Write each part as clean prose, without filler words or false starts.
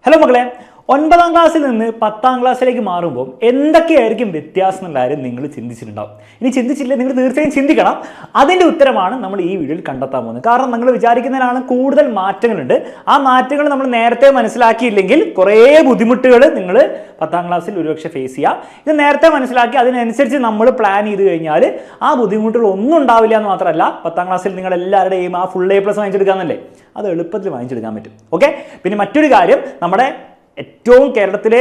Hello മക്കളെ, 9ാം ക്ലാസ്സിൽ നിന്ന് 10ാം ക്ലാസ്സിലേക്ക് മാറുമ്പോൾ എന്തൊക്കെയായിരിക്കും വ്യത്യാസം എന്നുള്ള കാര്യം നിങ്ങൾ ചിന്തിച്ചിട്ടുണ്ടാവും. ഇനി ചിന്തിച്ചില്ല, നിങ്ങൾ തീർച്ചയായും ചിന്തിക്കണം. അതിൻ്റെ ഉത്തരമാണ് നമ്മൾ ഈ വീഡിയോയിൽ കണ്ടെത്താൻ പോകുന്നത്. കാരണം നിങ്ങൾ വിചാരിക്കുന്നതിനാണ് കൂടുതൽ മാറ്റങ്ങളുണ്ട്. ആ മാറ്റങ്ങൾ നമ്മൾ നേരത്തെ മനസ്സിലാക്കിയില്ലെങ്കിൽ കുറേ ബുദ്ധിമുട്ടുകൾ നിങ്ങൾ 10ാം ക്ലാസ്സിൽ ഒരുപക്ഷെ ഫേസ് ചെയ്യാം. ഇത് നേരത്തെ മനസ്സിലാക്കി അതിനനുസരിച്ച് നമ്മൾ പ്ലാൻ ചെയ്ത് കഴിഞ്ഞാൽ ആ ബുദ്ധിമുട്ടുകൾ ഒന്നും ഉണ്ടാവില്ല എന്ന് മാത്രമല്ല, 10ാം ക്ലാസ്സിൽ നിങ്ങൾ എല്ലാവരുടെയും ആ ഫുൾ A+ വാങ്ങിച്ചെടുക്കാമെന്നല്ലേ, അത് എളുപ്പത്തിൽ വാങ്ങിച്ചെടുക്കാൻ പറ്റും. ഓക്കെ, പിന്നെ മറ്റൊരു കാര്യം, നമ്മുടെ ഏറ്റവും കേരളത്തിലെ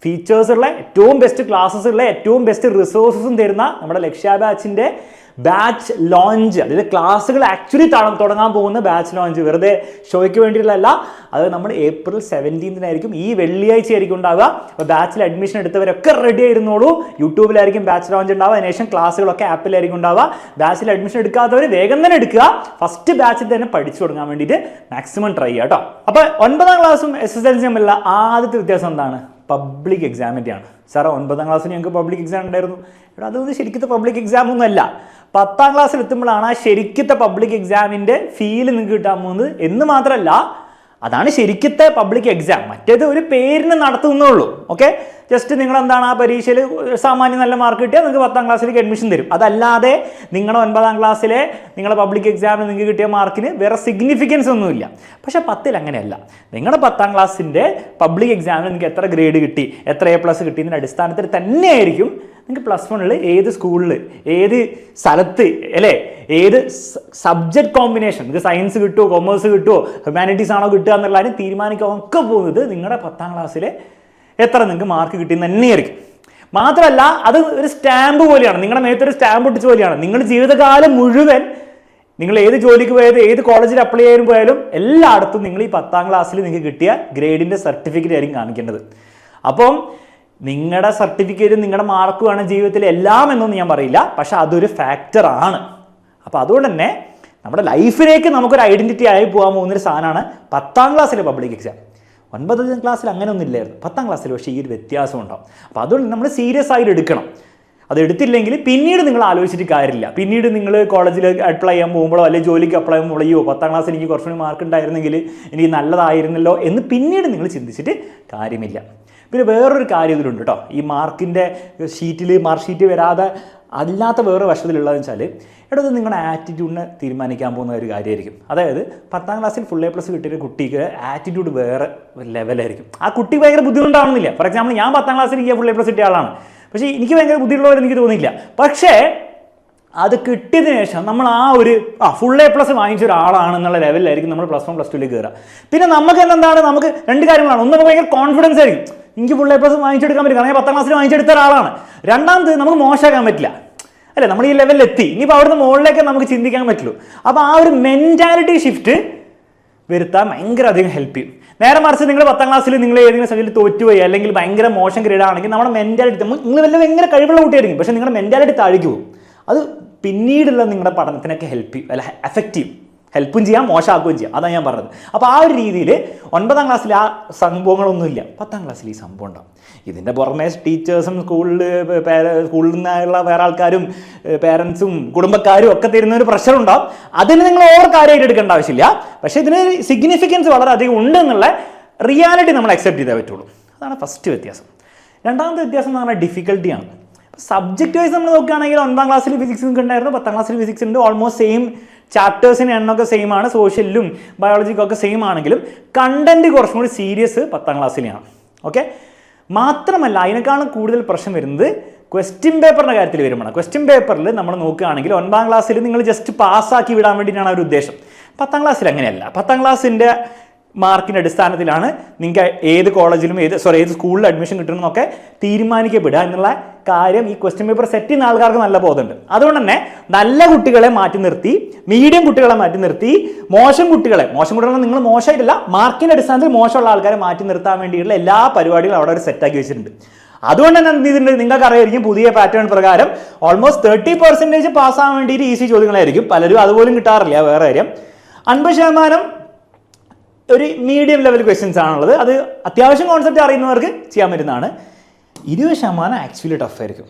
ഫീച്ചേഴ്സുള്ള ഏറ്റവും ബെസ്റ്റ് ക്ലാസ്സസ് ഉള്ള ഏറ്റവും ബെസ്റ്റ് റിസോഴ്സസും തരുന്ന നമ്മുടെ ലക്ഷ്യ ബാച്ചിൻ്റെ ബാച്ച് ലോഞ്ച്, അതായത് ക്ലാസ്സുകൾ ആക്ച്വലി തുടങ്ങാൻ പോകുന്ന ബാച്ച് ലോഞ്ച് വെറുതെ ഷോയ്ക്ക് വേണ്ടിയിട്ടുള്ളതല്ല, അത് നമ്മൾ April 17 ഈ വെള്ളിയാഴ്ച ആയിരിക്കും ഉണ്ടാവുക. അപ്പോൾ ബാച്ചിൽ അഡ്മിഷൻ എടുത്തവരൊക്കെ റെഡി ആയിരുന്നോളൂ. യൂട്യൂബിലായിരിക്കും ബാച്ച് ലോഞ്ച് ഉണ്ടാവുക. അതിനുശേഷം ക്ലാസ്സുകളൊക്കെ ആപ്പിലായിരിക്കും ഉണ്ടാവുക. ബാച്ചിൽ അഡ്മിഷൻ എടുക്കാത്തവർ വേഗം തന്നെ എടുക്കുക. ഫസ്റ്റ് ബാച്ചിൽ തന്നെ പഠിച്ചു തുടങ്ങാൻ വേണ്ടിയിട്ട് മാക്സിമം ട്രൈ ചെയ്യുക കേട്ടോ. അപ്പോൾ 9ാം ക്ലാസ്സും SSLC തമ്മിലുള്ള ആദ്യത്തെ വ്യത്യാസം എന്താണ്? പബ്ലിക് എക്സാമിൻ്റെയാണ്. സാറേ 9ാം ക്ലാസ്സിന് ഞങ്ങൾക്ക് പബ്ലിക് എക്സാം ഉണ്ടായിരുന്നു. ഇവിടെ അതൊന്നും ശരിക്കത്തെ പബ്ലിക് എക്സാം ഒന്നും അല്ല. 10ാം ക്ലാസ്സിൽ എത്തുമ്പോഴാണ് ആ ശരിക്കത്തെ പബ്ലിക് എക്സാമിൻ്റെ ഫീല് നിങ്ങൾക്ക് കിട്ടാൻ പോകുന്നത് എന്ന് മാത്രമല്ല, അതാണ് ശരിക്കത്തെ പബ്ലിക് എക്സാം. മറ്റേത് ഒരു പേരിന് നടത്തുന്നുള്ളൂ. ഓക്കെ, ജസ്റ്റ് നിങ്ങൾ എന്താണ് ആ പരീക്ഷയിൽ സാമാന്യം നല്ല മാർക്ക് കിട്ടിയാൽ നിങ്ങൾക്ക് 10ാം ക്ലാസ്സിലേക്ക് അഡ്മിഷൻ തരും. അതല്ലാതെ നിങ്ങളുടെ 9ാം ക്ലാസ്സിലെ നിങ്ങളുടെ പബ്ലിക് എക്സാമിന് നിങ്ങൾക്ക് കിട്ടിയ മാർക്കിന് വേറെ സിഗ്നിഫിക്കൻസ് ഒന്നുമില്ല. പക്ഷേ 10ൽ അങ്ങനെയല്ല. നിങ്ങളുടെ 10ാം ക്ലാസ്സിൻ്റെ പബ്ലിക് എക്സാമിന് നിങ്ങൾക്ക് എത്ര ഗ്രേഡ് കിട്ടി, എത്ര A+ കിട്ടി എന്നതിൻ്റെ അടിസ്ഥാനത്തിൽ തന്നെയായിരിക്കും നിങ്ങൾക്ക് +1 ഏത് സ്കൂളിൽ, ഏത് സ്ഥലത്ത്, അല്ലേ, ഏത് സബ്ജക്ട് കോമ്പിനേഷൻ, നിങ്ങൾക്ക് സയൻസ് കിട്ടുമോ, കൊമേഴ്സ് കിട്ടുമോ, ഹ്യൂമാനിറ്റീസ് ആണോ കിട്ടുക എന്നുള്ള കാര്യം തീരുമാനിക്കാൻ ഒക്കെ പോകുന്നത് നിങ്ങളുടെ 10ാം ക്ലാസ്സിലെ എത്ര നിങ്ങൾക്ക് മാർക്ക് കിട്ടിയെന്ന് തന്നെയായിരിക്കും. മാത്രമല്ല, അത് ഒരു സ്റ്റാമ്പ് പോലെയാണ്, നിങ്ങളുടെ മേത്തൊരു സ്റ്റാമ്പ് ഒട്ടിച്ച പോലെയാണ്. നിങ്ങൾ ജീവിതകാലം മുഴുവൻ നിങ്ങൾ ഏത് ജോലിക്ക് പോയത്, ഏത് കോളേജിൽ അപ്ലൈ ചെയ്യാൻ പോയാലും എല്ലായിടത്തും നിങ്ങൾ ഈ 10ാം ക്ലാസ്സിൽ നിങ്ങൾക്ക് കിട്ടിയ ഗ്രേഡിൻ്റെ സർട്ടിഫിക്കറ്റ് ആയിരിക്കും കാണിക്കേണ്ടത്. അപ്പം നിങ്ങളുടെ സർട്ടിഫിക്കറ്റും നിങ്ങളുടെ മാർക്കുമാണ് ജീവിതത്തിൽ എല്ലാം എന്നൊന്നും ഞാൻ പറയില്ല, പക്ഷെ അതൊരു ഫാക്ടറാണ്. അപ്പോൾ അതുകൊണ്ട് തന്നെ നമ്മുടെ ലൈഫിലേക്ക് നമുക്കൊരു ഐഡൻറ്റിറ്റി ആയി പോകാൻ പോകുന്നൊരു സാധനമാണ് 10ാം ക്ലാസ്സിലെ പബ്ലിക് എക്സാം. 9ാം ക്ലാസ്സിൽ അങ്ങനെ ഒന്നും ഇല്ലായിരുന്നു. 10ാം ക്ലാസ്സിൽ പക്ഷേ ഈ ഒരു വ്യത്യാസം ഉണ്ടാവും. അപ്പോൾ അതുകൊണ്ട് നമ്മൾ സീരിയസ് ആയിട്ട് എടുക്കണം. അത് എടുത്തില്ലെങ്കിൽ പിന്നീട് നിങ്ങൾ ആലോചിച്ചിട്ട് കാര്യമില്ല. പിന്നീട് നിങ്ങൾ കോളേജിൽ അപ്ലൈ ചെയ്യാൻ പോകുമ്പോഴോ അല്ലെങ്കിൽ ജോലിക്ക് അപ്ലൈ ചെയ്യുമ്പോൾ, അയ്യോ 10ാം ക്ലാസ്സിൽ എനിക്ക് കുറച്ചുകൂടി മാർക്ക് ഉണ്ടായിരുന്നെങ്കിൽ എനിക്ക് നല്ലതായിരുന്നല്ലോ എന്ന് പിന്നീട് നിങ്ങൾ ചിന്തിച്ചിട്ട് കാര്യമില്ല. പിന്നെ വേറൊരു കാര്യം ഇതിലുണ്ട് കേട്ടോ. ഈ മാർക്കിൻ്റെ മാർക്ക് ഷീറ്റ് വരാതെ അല്ലാത്ത വേറെ വശത്തിലുള്ളതെന്ന് വെച്ചാൽ, ഇത് നിങ്ങളുടെ ആറ്റിറ്റ്യൂഡിനെ തീരുമാനിക്കാൻ പോകുന്ന ഒരു കാര്യമായിരിക്കും. അതായത് 10ാം ക്ലാസ്സിൽ ഫുൾ A+ കിട്ടിയ കുട്ടിക്ക് ആറ്റിറ്റ്യൂഡ് വേറെ ലെവലായിരിക്കും. ആ കുട്ടി ഭയങ്കര ബുദ്ധിമുട്ടാവുന്നില്ല. ഫോർ എക്സാമ്പിൾ, ഞാൻ 10ാം ക്ലാസ്സിൽ എനിക്ക് ഫുൾ A+ കിട്ടിയ ആളാണ്. പക്ഷേ എനിക്ക് ഭയങ്കര ബുദ്ധിയുള്ളവർ എനിക്ക് തോന്നിയില്ല. പക്ഷേ അത് കിട്ടിയതിന് ശേഷം നമ്മൾ ആ ഒരു ഫുൾ A+ വാങ്ങിച്ച ഒരാളാണെന്നുള്ള ലെവലിലായിരിക്കും നമ്മൾ +1 +2ലേക്ക് കയറുക. പിന്നെ നമുക്ക് എന്താണ്, നമുക്ക് രണ്ട് കാര്യങ്ങളാണ്. ഒന്ന്, നമുക്ക് ഭയങ്കര കോൺഫിഡൻസ് ആയിരിക്കും, എനിക്ക് ഫുൾ A+ വാങ്ങിച്ചെടുക്കാൻ പറ്റും, കാരണം ഞാൻ 10ാം ക്ലാസ്സിൽ വാങ്ങിച്ചെടുത്ത ഒരാളാണ്. രണ്ടാമത് നമുക്ക് മോശമാക്കാൻ പറ്റില്ല, അല്ലേ, നമ്മൾ ഈ ലെവലിൽ എത്തി, ഇനിയിപ്പോൾ അവിടുന്ന് മുകളിലേക്ക് നമുക്ക് ചിന്തിക്കാൻ പറ്റുള്ളൂ. അപ്പോൾ ആ ഒരു മെൻറ്റാലിറ്റി ഷിഫ്റ്റ് വരുത്താൻ ഭയങ്കര അധികം ഹെൽപ്പ് ചെയ്യും. നേരെ മറിച്ച് നിങ്ങൾ 10ാം ക്ലാസ്സിൽ നിങ്ങൾ ഏതെങ്കിലും സബ്ജക്റ്റിൽ തോറ്റുപോയി അല്ലെങ്കിൽ ഭയങ്കര മോശം ഗ്രേഡ് ആണെങ്കിൽ നമ്മുടെ മെൻറ്റാലിറ്റി, നിങ്ങൾ ഭയങ്കര കഴിവുള്ള കുട്ടിയായിരിക്കും, പക്ഷേ നിങ്ങളുടെ മെൻറ്റാലിറ്റി താഴേക്ക് പോകും. അത് പിന്നീടുള്ള നിങ്ങളുടെ പഠനത്തിനൊക്കെ ഹെൽപ്പ് ചെയ്യും, അല്ല എഫക്റ്റ് ചെയ്യും, ഹെൽപ്പും ചെയ്യാം മോശമാക്കുകയും ചെയ്യാം. അതാണ് ഞാൻ പറഞ്ഞത്. അപ്പോൾ ആ ഒരു രീതിയിൽ 9ാം ക്ലാസ്സിൽ ആ സംഭവങ്ങളൊന്നുമില്ല, 10ാം ക്ലാസ്സിൽ ഈ സംഭവം ഉണ്ടാവും. ഇതിൻ്റെ പുറമെ ടീച്ചേഴ്സും സ്കൂളിൽ നിന്നുള്ള വേറെ ആൾക്കാരും പേരൻസും കുടുംബക്കാരും ഒക്കെ തരുന്ന ഒരു പ്രഷർ ഉണ്ടാവും. അതിന് നിങ്ങൾ ഓവർ കാര്യമായിട്ട് എടുക്കേണ്ട ആവശ്യമില്ല. പക്ഷേ ഇതിന് സിഗ്നിഫിക്കൻസ് വളരെയധികം ഉണ്ടെന്നുള്ള റിയാലിറ്റി നമ്മൾ അക്സെപ്റ്റ് ചെയ്തേ പറ്റുള്ളൂ. അതാണ് ഫസ്റ്റ് വ്യത്യാസം. രണ്ടാമത്തെ വ്യത്യാസം എന്ന് പറഞ്ഞാൽ ഡിഫിക്കൽട്ടിയാണ്. സബ്ജക്റ്റ് വൈസ് നമ്മൾ നോക്കുകയാണെങ്കിൽ 9ാം ക്ലാസ്സിൽ ഫിസിക്സ് നിങ്ങൾക്ക് ഉണ്ടായിരുന്നു, 10ാം ക്ലാസ്സിൽ ഫിസിക്സ് ഉണ്ട്. ഓൾമോസ്റ്റ് സെയിം ചാപ്റ്റേഴ്സിന് എണ്ണമൊക്കെ സെയിം ആണ്, സോഷ്യലിലും ബയോളജിക്കൊക്കെ സെയിം ആണെങ്കിലും കണ്ടന്റ് കുറച്ചും കൂടി സീരിയസ് 10ാം ക്ലാസ്സിലെയാണ്. ഓക്കെ, മാത്രമല്ല അതിനേക്കാളും കൂടുതൽ പ്രശ്നം വരുന്നത് ക്വസ്റ്റ്യൻ പേപ്പറിൻ്റെ കാര്യത്തിൽ വരുമ്പോഴാണ്. ക്വസ്റ്റ്യൻ പേപ്പറിൽ നമ്മൾ നോക്കുകയാണെങ്കിൽ 9ാം ക്ലാസ്സിൽ നിങ്ങൾ ജസ്റ്റ് പാസ്സാക്കി വിടാൻ വേണ്ടിയിട്ടാണ് ഒരു ഉദ്ദേശം. 10ാം ക്ലാസ്സിൽ അങ്ങനെയല്ല. 10ാം ക്ലാസ്സിൻ്റെ മാർക്കിൻ്റെ അടിസ്ഥാനത്തിലാണ് നിങ്ങൾക്ക് ഏത് കോളേജിലും ഏത് സ്കൂളിൽ അഡ്മിഷൻ കിട്ടണമെന്നൊക്കെ തീരുമാനിക്കപ്പെടുക എന്നുള്ള കാര്യം ഈ ക്വസ്റ്റ്യൻ പേപ്പർ സെറ്റ് ചെയ്യുന്ന ആൾക്കാർക്ക് നല്ല ബോധമുണ്ട്. അതുകൊണ്ട് തന്നെ നല്ല കുട്ടികളെ മാറ്റി നിർത്തി, മീഡിയം കുട്ടികളെ മാറ്റി നിർത്തി, മോശം കുട്ടികളെ നിങ്ങൾ മോശമായിട്ടില്ല, മാർക്കിൻ്റെ അടിസ്ഥാനത്തിൽ മോശമുള്ള ആൾക്കാരെ മാറ്റി നിർത്താൻ വേണ്ടിയിട്ടുള്ള എല്ലാ പരിപാടികളും അവിടെ ഒരു സെറ്റാക്കി വെച്ചിട്ടുണ്ട്. അതുകൊണ്ട് തന്നെ എന്ത് ചെയ്തിട്ടുണ്ട്, നിങ്ങൾക്ക് അറിയായിരിക്കും പുതിയ പാറ്റേൺ പ്രകാരം ഓൾമോസ്റ്റ് 30% പാസ്സാകാൻ വേണ്ടിയിട്ട് ഈസി ചോദ്യങ്ങളായിരിക്കും. പലരും അതുപോലും കിട്ടാറില്ല. വേറെ കാര്യം, 50% ഒരു മീഡിയം ലെവൽ ക്വസ്റ്റ്യൻസ് ആണുള്ളത്. അത് അത്യാവശ്യം കോൺസെപ്റ്റ് അറിയുന്നവർക്ക് ചെയ്യാൻ പറ്റുന്നതാണ്. 20% ആക്ച്വലി ടഫ് ആയിരിക്കും.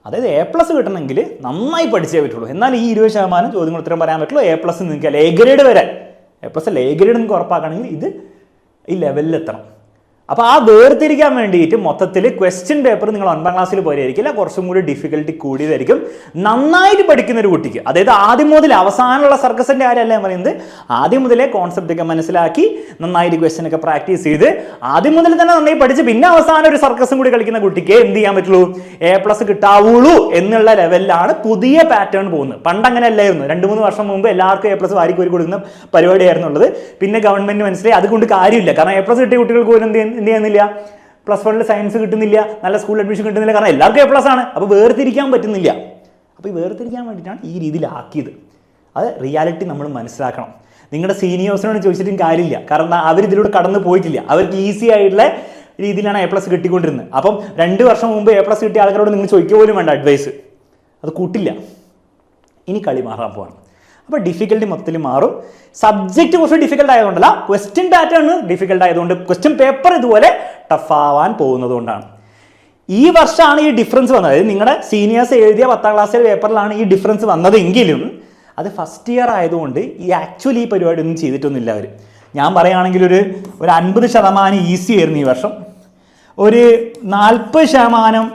അതായത് A+ കിട്ടണമെങ്കിൽ നന്നായി പഠിച്ചേ പറ്റുള്ളൂ. എന്നാൽ ഈ 20% ചോദ്യങ്ങൾ ഉത്തരം പറയാൻ പറ്റുള്ളൂ. A+ നിങ്ങൾക്ക് A ഗ്രേഡ് വരെ, A+ A ഗ്രേഡ് നിങ്ങൾക്ക് ഉറപ്പാക്കണമെങ്കിൽ ഇത് ഈ ലെവലിലെത്തണം. അപ്പോൾ ആ വേർതിരിക്കാൻ വേണ്ടിയിട്ട് മൊത്തത്തിൽ ക്വസ്റ്റ്യൻ പേപ്പർ നിങ്ങൾ 9ാം ക്ലാസ്സിൽ പോലെ ആയിരിക്കില്ല, കുറച്ചും കൂടി ഡിഫിക്കൽട്ടി കൂടിയതായിരിക്കും. നന്നായിട്ട് പഠിക്കുന്ന ഒരു കുട്ടിക്ക്, അതായത് ആദ്യം മുതൽ അവസാനമുള്ള സർക്കസിൻ്റെ കാര്യമല്ല ഞാൻ പറയുന്നത്, ആദ്യം മുതലേ കോൺസെപ്റ്റ് ഒക്കെ മനസ്സിലാക്കി നന്നായിട്ട് ക്വസ്റ്റ്യൻ ഒക്കെ പ്രാക്ടീസ് ചെയ്ത് ആദ്യം മുതൽ തന്നെ നന്നായി പഠിച്ച് പിന്നെ അവസാനം ഒരു സർക്കസും കൂടി കളിക്കുന്ന കുട്ടിക്ക് എന്ത് ചെയ്യാൻ പറ്റുള്ളൂ, A+ കിട്ടാവുള്ളൂ എന്നുള്ള ലെവലിലാണ് പുതിയ പാറ്റേൺ പോകുന്നത്. പണ്ട് അങ്ങനെ അല്ലായിരുന്നു. 2-3 വർഷം മുമ്പ് എല്ലാവർക്കും A+ വാരിക്കോരി കൊടുക്കുന്ന പരിപാടിയായിരുന്നു ഉള്ളത്. പിന്നെ ഗവൺമെന്റ് മനസ്സിലായി അതുകൊണ്ട് കാര്യമില്ല, കാരണം A+ കിട്ടിയ കുട്ടികൾക്ക് പോലും എന്ത് ചെയ്യുന്നില്ല, +1 സയൻസ് കിട്ടുന്നില്ല, നല്ല സ്കൂൾ അഡ്മിഷൻ കിട്ടുന്നില്ല, കാരണം എല്ലാവർക്കും A+ ആണ്. അപ്പോൾ വേർതിരിക്കാൻ പറ്റുന്നില്ല. അപ്പോൾ ഈ വേർതിരിക്കാൻ വേണ്ടിയിട്ടാണ് ഈ രീതിയിലാക്കിയത്. അത് റിയാലിറ്റി നമ്മൾ മനസ്സിലാക്കണം. നിങ്ങളുടെ സീനിയേഴ്സിനോട് ചോദിച്ചിട്ടും കാര്യമില്ല, കാരണം അവരിതിലൂടെ കടന്നു പോയിട്ടില്ല. അവർക്ക് ഈസി ആയിട്ടുള്ള രീതിയിലാണ് A+ കിട്ടിക്കൊണ്ടിരുന്നത്. അപ്പം 2 വർഷം മുമ്പ് A+ കിട്ടിയ ആൾക്കാരോട് നിങ്ങൾ ചോദിക്കുക പോലും വേണ്ട അഡ്വൈസ്, അത് കൂട്ടില്ല. ഇനി കളി മാറാൻ പോവാണ്. അപ്പോൾ ഡിഫിക്കൽട്ടി മൊത്തത്തിൽ മാറും. സബ്ജക്റ്റ് കുറച്ച് ഡിഫിക്കൽട്ട് ആയതുകൊണ്ടല്ല, ക്വസ്റ്റ്യൻ പാറ്റേൺ ഡിഫിക്കൽട്ട് ആയതുകൊണ്ട്, ക്വസ്റ്റ്യൻ പേപ്പർ ഇതുപോലെ ടഫ് ആവാൻ പോകുന്നത് കൊണ്ടാണ്. ഈ വർഷമാണ് ഈ ഡിഫറൻസ് വന്നത്. അതായത് നിങ്ങളുടെ സീനിയേഴ്സ് എഴുതിയ 10ാം ക്ലാസ്സിലെ പേപ്പറിലാണ് ഈ ഡിഫറൻസ് വന്നതെങ്കിലും അത് ഫസ്റ്റ് ഇയർ ആയതുകൊണ്ട് ഈ പരിപാടി ഒന്നും ചെയ്തിട്ടൊന്നുമില്ല അവർ. ഞാൻ പറയുകയാണെങ്കിൽ ഒരു 50% ഈസി ആയിരുന്നു ഈ വർഷം, ഒരു 40%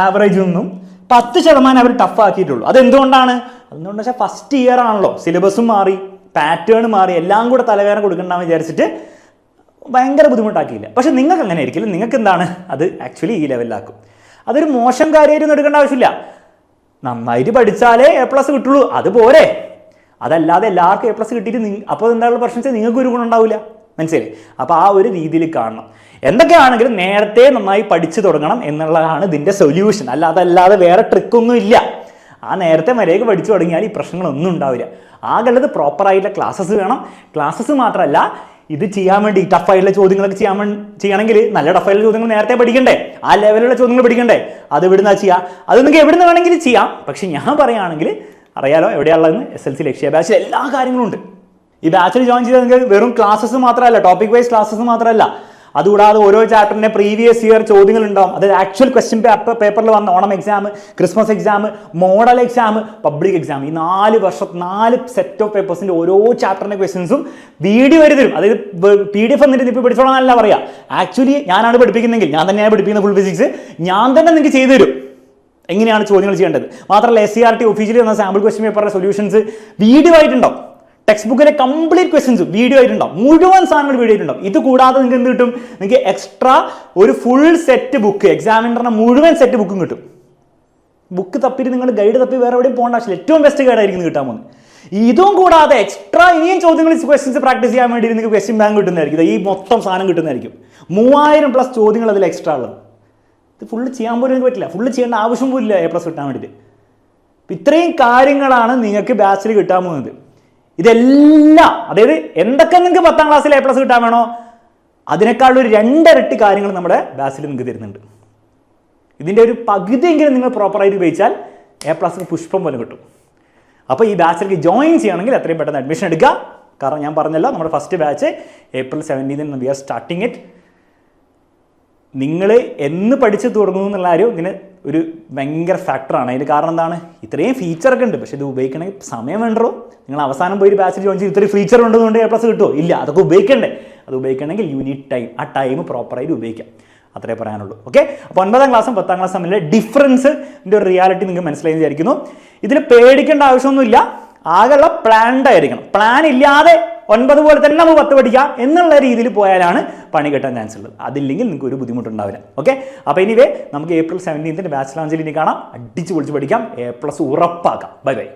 ആവറേജ് ഒന്നും 10% അവർ ടഫ് ആക്കിയിട്ടുള്ളൂ. അതെന്തുകൊണ്ടാണ്? അതുകൊണ്ടെന്ന് വെച്ചാൽ ഫസ്റ്റ് ഇയർ ആണല്ലോ, സിലബസും മാറി, പാറ്റേൺ മാറി, എല്ലാം കൂടെ തലവേദന കൊടുക്കണ്ടെന്ന് വിചാരിച്ചിട്ട് ഭയങ്കര ബുദ്ധിമുട്ടാക്കിയില്ല. പക്ഷെ നിങ്ങൾക്ക് അങ്ങനെ ആയിരിക്കില്ല. നിങ്ങൾക്ക് എന്താണ്, അത് ആക്ച്വലി ഈ ലെവലിലാക്കും. അതൊരു മോശം കാര്യമായിരുന്നു എടുക്കേണ്ട ആവശ്യമില്ല. നന്നായിട്ട് പഠിച്ചാലേ A+ കിട്ടുള്ളൂ, അതുപോലെ. അതല്ലാതെ എല്ലാവർക്കും A+ കിട്ടിയിട്ട് അപ്പോൾ എന്താണുള്ള പ്രശ്നം വെച്ചാൽ നിങ്ങൾക്ക് ഒരു ഗുണം ഉണ്ടാവില്ല. മനസ്സിലായി? അപ്പോൾ ആ ഒരു രീതിയിൽ കാണണം. എന്തൊക്കെയാണെങ്കിലും നേരത്തെ നന്നായി പഠിച്ചു തുടങ്ങണം എന്നുള്ളതാണ് ഇതിൻ്റെ സൊല്യൂഷൻ. അതല്ലാതെ വേറെ ട്രിക്കൊന്നും ഇല്ല. ആ നേരത്തെ മര്യാദയ്ക്ക് പഠിച്ചു തുടങ്ങിയാൽ ഈ പ്രശ്നങ്ങളൊന്നും ഉണ്ടാവില്ല. ആകെയുള്ളത് പ്രോപ്പറായിട്ടുള്ള ക്ലാസ്സസ് വേണം. ക്ലാസ്സസ് മാത്രമല്ല, ഇത് ചെയ്യാൻ വേണ്ടി ടഫായിട്ടുള്ള ചോദ്യങ്ങളൊക്കെ ചെയ്യണമെങ്കിൽ നല്ല ടഫായിട്ടുള്ള ചോദ്യങ്ങൾ നേരത്തെ പഠിക്കണ്ടേ, ആ ലെവലുള്ള ചോദ്യങ്ങൾ പഠിക്കണ്ടേ. അത് എവിടുന്നാ ചെയ്യുക? അത് നിങ്ങൾക്ക് എവിടുന്ന് വേണമെങ്കിലും ചെയ്യാം. പക്ഷെ ഞാൻ പറയുകയാണെങ്കിൽ അറിയാലോ എവിടെയുള്ളതെന്ന്, SLC ലക്ഷ്യ ബാച്ചിൽ എല്ലാ കാര്യങ്ങളും ഉണ്ട്. ഈ ബാച്ചിൽ ജോയിൻ ചെയ്താൽ നിങ്ങൾക്ക് വെറും ക്ലാസ്സസ് മാത്രമല്ല, ടോപ്പിക് വൈസ് ക്ലാസ്സസ് മാത്രമല്ല, അതുകൂടാതെ ഓരോ ചാപ്റ്ററിന്റെ പ്രീവിയസ് ഇയർ ചോദ്യങ്ങൾ ഉണ്ടാവും. അതായത് ആക്ച്വൽ ക്വസ്റ്റ്യൻ പേപ്പറിൽ വന്ന Onam exam, Christmas exam, model exam, public exam, ഈ 4 സെറ്റ് ഓഫ് പേപ്പേഴ്സിന്റെ ഓരോ ചാപ്റ്ററിന്റെ ക്വസ്റ്റ്യൻസും വീഡിയോ വരെ തരും. അതായത് PDF എന്നിട്ട് ഇപ്പോൾ പഠിച്ചോളാന്നല്ല പറയാം. ആക്ച്വലി ഞാനാണ് പഠിപ്പിക്കുന്നെങ്കിൽ, ഞാൻ തന്നെയാണ് പഠിപ്പിക്കുന്ന ഫുൾ ഫിസിക്സ്, ഞാൻ തന്നെ നിങ്ങൾക്ക് ചെയ്തു തരും എങ്ങനെയാണ് ചോദ്യങ്ങൾ ചെയ്യേണ്ടത്. മാത്രമല്ല SCRT ഒഫീഷ്യലി വന്ന സാമ്പിൾ ക്വസ്റ്റ്യൻ പേപ്പറിന്റെ സൊല്യൂഷൻസ് വീഡിയോ ആയിട്ടുണ്ടാവും. ടെക്സ്റ്റ് ബുക്കിലെ കംപ്ലീറ്റ് ക്വസ്റ്റ്യൻസ് വീഡിയോ ആയിട്ടുണ്ടാവും. മുഴുവൻ സാധനങ്ങൾ വീഡിയോ ആയിട്ടുണ്ടാവും. ഇത് കൂടാതെ നിങ്ങൾക്ക് എന്ത് കിട്ടും? നിങ്ങൾക്ക് എക്സ്ട്രാ ഒരു ഫുൾ സെറ്റ് ബുക്ക്, എക്സാമിനറിന്റെ മുഴുവൻ സെറ്റ് ബുക്കും കിട്ടും. ബുക്ക് തപ്പിയിട്ട് നിങ്ങൾ ഗൈഡ് തപ്പി വേറെ എവിടെയും പോകേണ്ട ആവശ്യമില്ല. ഏറ്റവും ബെസ്റ്റ് ഗൈഡായിരിക്കും കിട്ടാൻ പോകുന്നത്. ഇതും കൂടാതെ എക്സ്ട്രാ ഇനിയും ചോദ്യങ്ങൾ, ക്വസ്റ്റ്യൻസ് പ്രാക്ടീസ് ചെയ്യാൻ വേണ്ടി നിങ്ങൾക്ക് ക്വസ്റ്റ്യൻ ബാങ്ക് കിട്ടുന്നതായിരിക്കും. ഈ മൊത്തം സാധനം കിട്ടുന്നതായിരിക്കും. 3000+ ചോദ്യങ്ങൾ അതിൽ എക്സ്ട്രാ ഉള്ളത്. ഇത് ഫുള്ള് ചെയ്യാൻ പോലും പറ്റില്ല. ഫുള്ള് ചെയ്യേണ്ട ആവശ്യം പോലും ഇല്ല A+ കിട്ടാൻ വേണ്ടിയിട്ട്. ഇത്രയും കാര്യങ്ങളാണ് നിങ്ങൾക്ക് ബാച്ചിൽ കിട്ടാൻ പോകുന്നത്. ഇതെല്ലാം, അതായത് എന്തൊക്കെ നിങ്ങൾക്ക് 10ാം ക്ലാസ്സിൽ A+ കിട്ടാൻ വേണോ അതിനേക്കാളൊരു 2 ഇരട്ടി കാര്യങ്ങൾ നമ്മുടെ ബാച്ചിൽ നിങ്ങൾക്ക് തരുന്നുണ്ട്. ഇതിൻ്റെ ഒരു പകുതിയെങ്കിലും നിങ്ങൾ പ്രോപ്പറായിട്ട് ഉപയോഗിച്ചാൽ A+ പുഷ്പം പോലെ കിട്ടും. അപ്പോൾ ഈ ബാച്ചിലേക്ക് ജോയിൻ ചെയ്യണമെങ്കിൽ എത്രയും പെട്ടെന്ന് അഡ്മിഷൻ എടുക്കുക. കാരണം ഞാൻ പറഞ്ഞല്ലോ, നമ്മുടെ first batch April 17 we are starting it. നിങ്ങൾ എന്ന് പഠിച്ച് തുടങ്ങുന്നു എന്നുള്ള കാര്യം ഇതിന് ഒരു ഭയങ്കര ഫാക്ടറാണ്. അതിന് കാരണം എന്താണ്? ഇത്രയും ഫീച്ചറൊക്കെ ഉണ്ട്, പക്ഷേ ഇത് ഉപയോഗിക്കണമെങ്കിൽ സമയം വേണ്ടോ? നിങ്ങൾ അവസാനം പോയി ഒരു ബാച്ചിൽ ജോയിൻ ചെയ്ത് ഇത്രയും ഫീച്ചർ ഉണ്ടെന്നുകൊണ്ട് A+ കിട്ടുമോ? ഇല്ല. അതൊക്കെ ഉപയോഗിക്കണ്ടേ? അത് ഉപയോഗിക്കണമെങ്കിൽ യു നീഡ് ടൈം. ആ ടൈം പ്രോപ്പറായിട്ട് ഉപയോഗിക്കാം. അത്രേ പറയാനുള്ളൂ. ഓക്കെ. അപ്പോൾ 9ാം ക്ലാസ്സും 10ാം ക്ലാസ്സും തമ്മിലെ ഡിഫറൻസിൻ്റെ ഒരു റിയാലിറ്റി നിങ്ങൾക്ക് മനസ്സിലായി വിചാരിക്കുന്നു. ഇതിൽ പേടിക്കേണ്ട ആവശ്യമൊന്നുമില്ല. ആകെയുള്ള പ്ലാൻഡ് ആയിരിക്കണം. പ്ലാൻ ഇല്ലാതെ 9 പോലെ തന്നെ നമുക്ക് 10 പഠിക്കാം എന്നുള്ള രീതിയിൽ പോയാലാണ് പണി കിട്ടാൻ ചാൻസ് ഉള്ളത്. അതില്ലെങ്കിൽ നിങ്ങൾക്ക് ഒരു ബുദ്ധിമുട്ടുണ്ടാവില്ല. ഓക്കെ. അപ്പോൾ എനിവേ നമുക്ക് April 17 ബാച്ച് ലോഞ്ചിൽ ഇനി കാണാം. അടിച്ച് പൊളിച്ച് പഠിക്കാം. A+ ഉറപ്പാക്കാം. Bye bye.